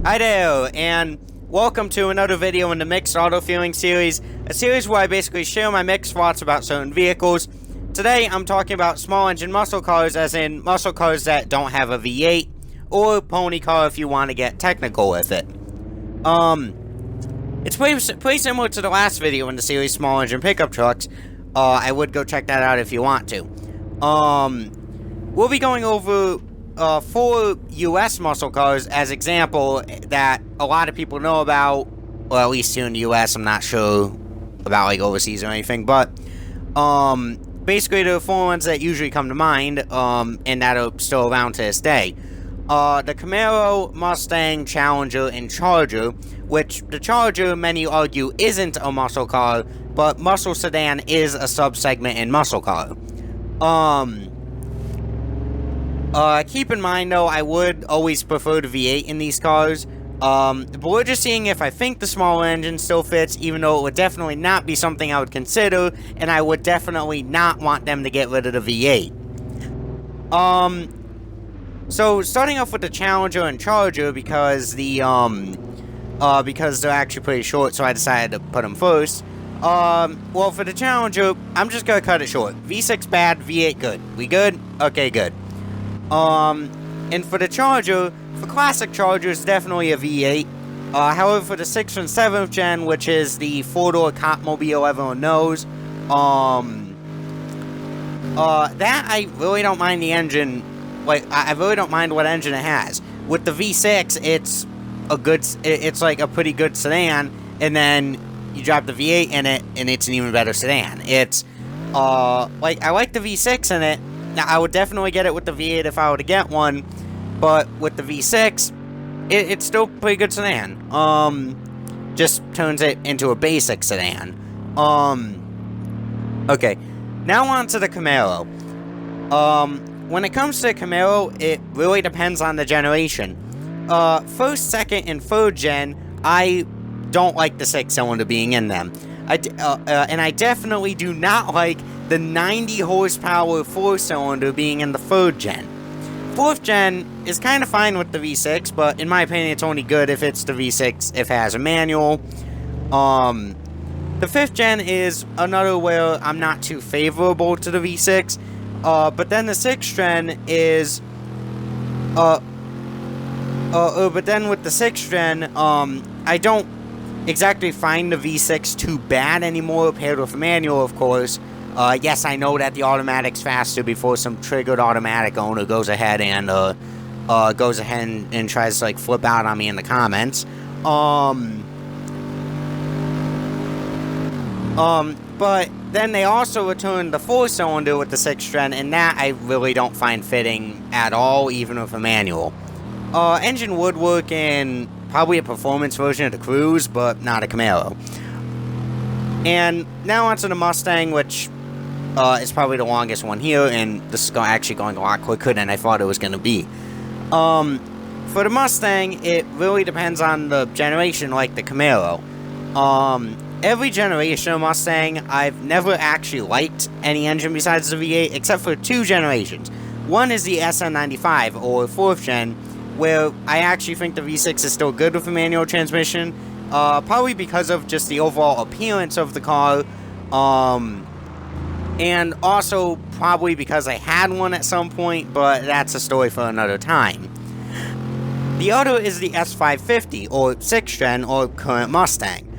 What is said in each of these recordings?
Hi there, and welcome to another video in the Mixed Auto Feeling series, a series where I basically share my mixed thoughts about certain vehicles. Today, I'm talking about small engine muscle cars, as in muscle cars that don't have a V8, or pony car if you want to get technical with it. It's pretty similar to the last video in the series, small engine pickup trucks. I would go check that out if you want to. We'll be going over 4 US muscle cars as example that a lot of people know about, or at least here in the US. I'm not sure about like overseas or anything, but basically the 4 ones that usually come to mind, and that are still around to this day. The Camaro, Mustang, Challenger, and Charger, which the Charger, many argue, isn't a muscle car, but muscle sedan is a subsegment in muscle car. Keep in mind though, I would always prefer the V8 in these cars. But we're just seeing if I think the smaller engine still fits, even though it would definitely not be something I would consider, and I would definitely not want them to get rid of the V8. So starting off with the Challenger and Charger, because because they're actually pretty short, so I decided to put them first. Well, for the Challenger, I'm just gonna cut it short. V6 bad, V8 good. We good? Okay, good. And for the Charger, for classic Chargers, definitely a V8. However, for the 6th and 7th gen, which is the 4-door copmobile everyone knows, that I really don't mind the engine. Like, I really don't mind what engine it has. With the V6, it's like a pretty good sedan, and then you drop the V8 in it, and it's an even better sedan. It's, like, I like the V6 in it. Now, I would definitely get it with the V8 if I were to get one, but with the V6, it's still a pretty good sedan. Just turns it into a basic sedan. Okay, now on to the Camaro. When it comes to the Camaro, it really depends on the generation. First, second, and third gen, I don't like the 6-cylinder being in them. And I definitely do not like the 90 horsepower 4-cylinder being in the 3rd gen. 4th gen is kind of fine with the V6, but in my opinion, it's only good if it's the V6 if it has a manual. The 5th gen is another where I'm not too favorable to the V6. But then the 6th gen is, but then with the 6th gen, I don't exactly find the V6 too bad anymore, paired with a manual, of course. Yes, I know that the automatic's faster before some triggered automatic owner goes ahead and tries to, like, flip out on me in the comments. But then they also returned the 4-cylinder with the 6th gen, and that I really don't find fitting at all, even with a manual. Engine would work in probably a performance version of the Cruze, but not a Camaro. And now onto the Mustang, which is probably the longest one here, and this is actually going a lot quicker than I thought it was going to be. For the Mustang, it really depends on the generation, like the Camaro. Every generation of Mustang, I've never actually liked any engine besides the V8, except for 2 generations. One is the SN95, or 4th gen, where I actually think the V6 is still good with a manual transmission, probably because of just the overall appearance of the car, and also probably because I had one at some point, but that's a story for another time. The other is the S550, or 6th gen, or current Mustang.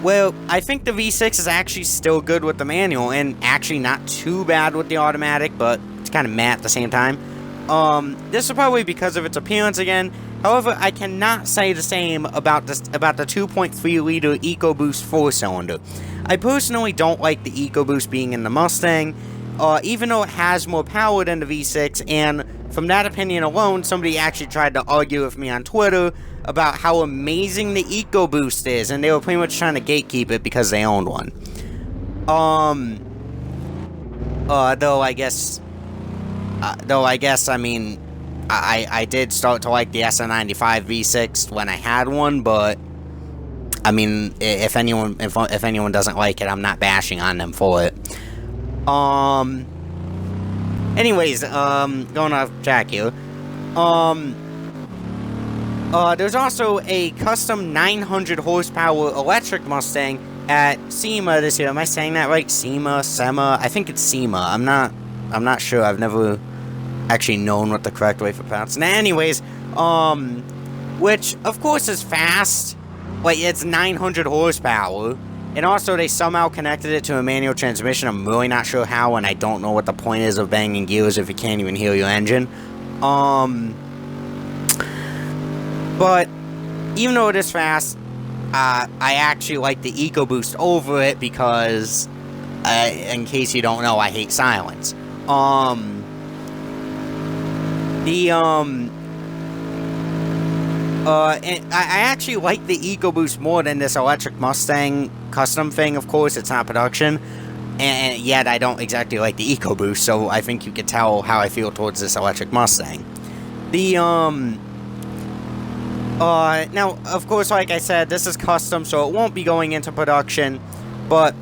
Well, I think the V6 is actually still good with the manual, and actually not too bad with the automatic, but it's kind of meh at the same time. This is probably because of its appearance again. However, I cannot say the same about the 2.3-liter EcoBoost 4-cylinder. I personally don't like the EcoBoost being in the Mustang, even though it has more power than the V6, and from that opinion alone, somebody actually tried to argue with me on Twitter about how amazing the EcoBoost is, and they were pretty much trying to gatekeep it because they owned one. Though I guess, I mean, I did start to like the SN95 V6 when I had one, but I mean, if anyone doesn't like it, I'm not bashing on them for it. Anyways, going off track here. There's also a custom 900 horsepower electric Mustang at SEMA this year. Am I saying that right? SEMA? I think it's SEMA. I'm not sure. I've never actually known what the correct way for pronouncing it. Anyways, which of course is fast. Like, it's 900 horsepower. And also, they somehow connected it to a manual transmission. I'm really not sure how, and I don't know what the point is of banging gears if you can't even hear your engine. But even though it is fast, I actually like the EcoBoost over it because, in case you don't know, I hate silence. And I actually like the EcoBoost more than this electric Mustang custom thing. Of course, it's not production, and yet I don't exactly like the EcoBoost, so I think you can tell how I feel towards this electric Mustang. Now, of course, like I said, this is custom, so it won't be going into production, but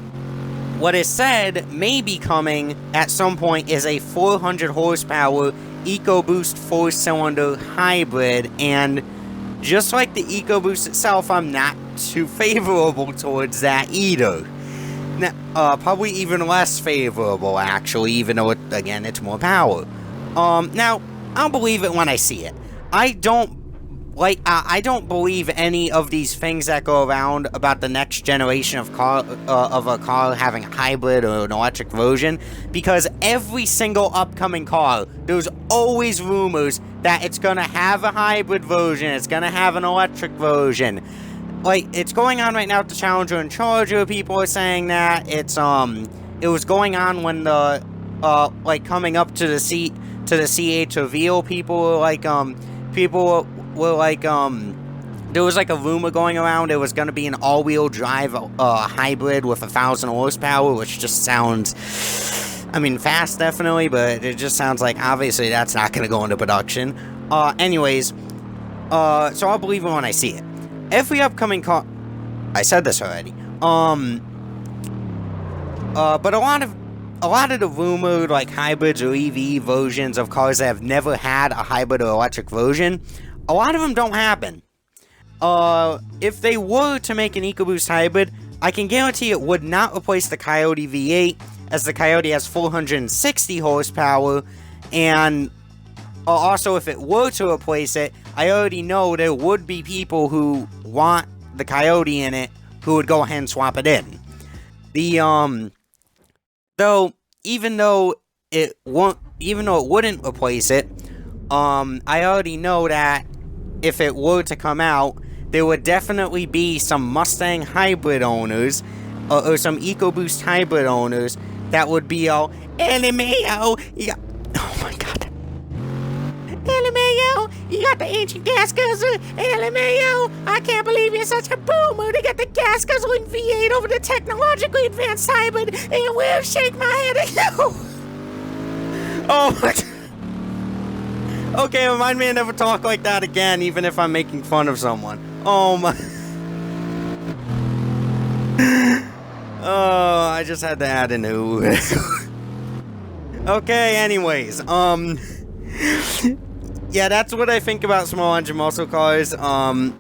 what is said may be coming at some point is a 400 horsepower EcoBoost 4-cylinder hybrid, and just like the EcoBoost itself, I'm not too favorable towards that either. Now, probably even less favorable, actually, even though, again, it's more power. Now, I'll believe it when I see it. I don't believe any of these things that go around about the next generation of a car having a hybrid or an electric version, because every single upcoming car, there's always rumors that it's gonna have a hybrid version, it's gonna have an electric version. Like, it's going on right now with the Challenger and Charger. People are saying that it was going on when the coming up to the C8 reveal. People were like, there was like a rumor going around it was going to be an all-wheel drive hybrid with 1,000 horsepower, which just sounds, I mean, fast definitely, but it just sounds like obviously that's not going to go into production. Anyways, so I'll believe it when I see it. Every upcoming car, I said this already, but a lot of the rumored, like, hybrids or EV versions of cars that have never had a hybrid or electric version, a lot of them don't happen. If they were to make an EcoBoost hybrid, I can guarantee it would not replace the Coyote V8, as the Coyote has 460 horsepower, and also if it were to replace it, I already know there would be people who want the Coyote in it who would go ahead and swap it in. Though, even though it wouldn't replace it, I already know that if it were to come out, there would definitely be some Mustang hybrid owners, or some EcoBoost hybrid owners, that would be all, LMAO, oh my god. LMAO, you got the ancient gas guzzler, LMAO, I can't believe you're such a boomer. They got the gas guzzling V8 over the technologically advanced hybrid, and you will shake my head at you. Oh my god. Okay, remind me to never talk like that again, even if I'm making fun of someone. Oh my. Oh, I just had to add a new. Okay, anyways, yeah, that's what I think about small engine muscle cars.